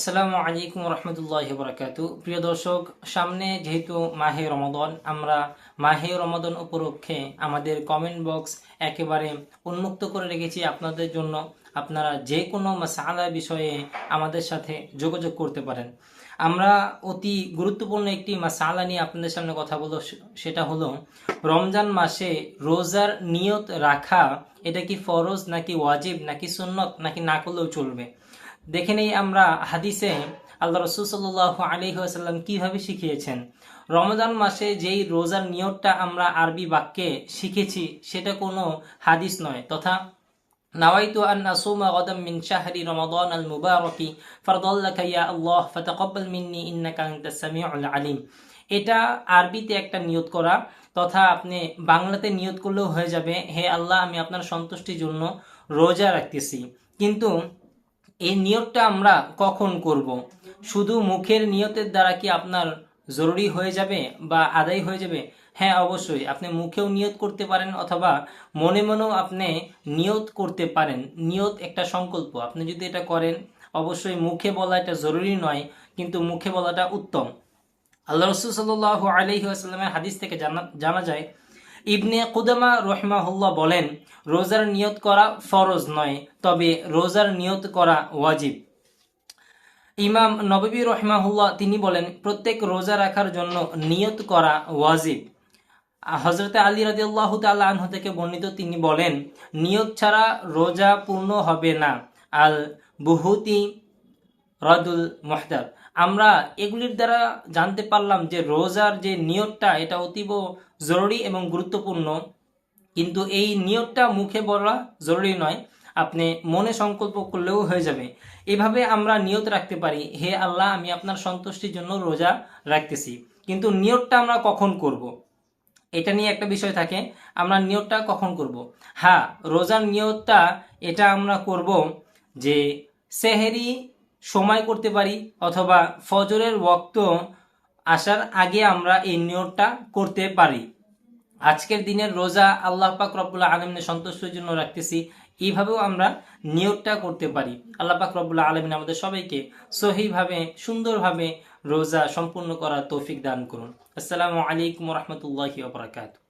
আসসালামু আলাইকুম রহমতুল্লাহ বরকাতু। প্রিয় দর্শক, সামনে যেহেতু মাহে রমাদান, আমরা মাহে রমাদান উপলক্ষে আমাদের কমেন্ট বক্স একেবারে উন্মুক্ত করে রেখেছি আপনাদের জন্য। আপনারা যে কোনো মাসআলা বিষয়ে আমাদের সাথে যোগাযোগ করতে পারেন। আমরা অতি গুরুত্বপূর্ণ একটি মাসআলা নিয়ে আপনাদের সামনে কথা বলবো। সেটা হলো, রমজান মাসে রোজার নিয়ত রাখা এটা কি ফরজ নাকি ওয়াজিব নাকি সুন্নত নাকি না করলেও চলবে। দেখে নেই আমরা হাদিসে আল্লাহ রসুল সাল্লাল্লাহু আলাইহি ওয়াসাল্লাম কিভাবে শিখিয়েছেন। রমজান মাসে যেই রোজার নিয়তটা আমরা আরবি বাক্যে শিখেছি সেটা কোনো হাদিস নয়, তথা নাওয়াইতু আন আসুমা গাদাম মিন শাহরি রমাদান আল মুবারাকি ফারদাল্লাকা ইয়া আল্লাহ ফাতাকাব্বাল মিন্নি ইন্নাকা আনতাস সামিউল আলিম। এটা আরবিতে একটা নিয়ত করা, তথা আপনি বাংলাতে নিয়ত করলেও হয়ে যাবে, হে আল্লাহ আমি আপনার সন্তুষ্টির জন্য রোজা রাখতেছি। কিন্তু এই নিয়তটা আমরা কখন করব? শুধু মুখের নিয়তের দ্বারা কি আপনার জরুরি হয়ে যাবে বা আদায় হয়ে যাবে? হ্যাঁ, অবশ্যই আপনি মুখেও নিয়ত করতে পারেন অথবা মনে মনেও আপনি নিয়ত করতে পারেন। নিয়ত একটা সংকল্প, আপনি যদি এটা করেন, অবশ্যই মুখে বলা এটা জরুরি নয়, কিন্তু মুখে বলাটা উত্তম। আল্লাহ রসুল সাল্লাল্লাহু আলাইহি ওয়াসাল্লামের হাদিস থেকে জানা যায়, ইবনে কুদামা রহিমাহুল্লাহ বলেন, রোজার নিয়ত করা ফরজ নয়, তবে রোজার নিয়ত করা ওয়াজিব। ইমাম নববী রহিমাহুল্লাহ তিনি বলেন, প্রত্যেক রোজা রাখার জন্য নিয়ত করা ওয়াজিব। হযরতে আলী রাদিয়াল্লাহু তাআলা আনহু থেকে বর্ণিত, তিনি বলেন, নিয়ত ছাড়া রোজা পূর্ণ হবে না। আল বুহুতি রদুল মুহতার। আমরা এগুলির দ্বারা জানতে পারলাম যে রোজার যে নিয়তটা এটা অতীব জরুরি এবং গুরুত্বপূর্ণ, কিন্তু এই নিয়তটা মুখে বলা জরুরি নয়, আপনি মনে সংকল্প করলেও হয়ে যাবে। এভাবে আমরা নিয়ত রাখতে পারি, হে আল্লাহ আমি আপনার সন্তুষ্টির জন্য রোজা রাখতেছি। কিন্তু নিয়তটা আমরা কখন করব, এটা নিয়ে একটা বিষয় থাকে, আমরা নিয়তটা কখন করব। হ্যাঁ, রোজার নিয়তটা এটা আমরা করব যে সেহেরি সময় করতে পারি, অথবা ফজরের ওয়াক্ত আসার আগে আমরা এই নিয়তটা করতে পারি। আজকের দিনের রোজা আল্লাহ পাক রব্বুল আলামিনের সন্তুষ্টির জন্য রাখতেছি, এইভাবেও আমরা নিয়তটা করতে পারি। আল্লাহ পাক রব্বুল আলামিন আমাদের সবাইকে সহিভাবে সুন্দরভাবে রোজা সম্পূর্ণ করার তৌফিক দান করুন। আসসালামু আলাইকুম ওয়া রাহমাতুল্লাহি ওয়া বারাকাতুহু।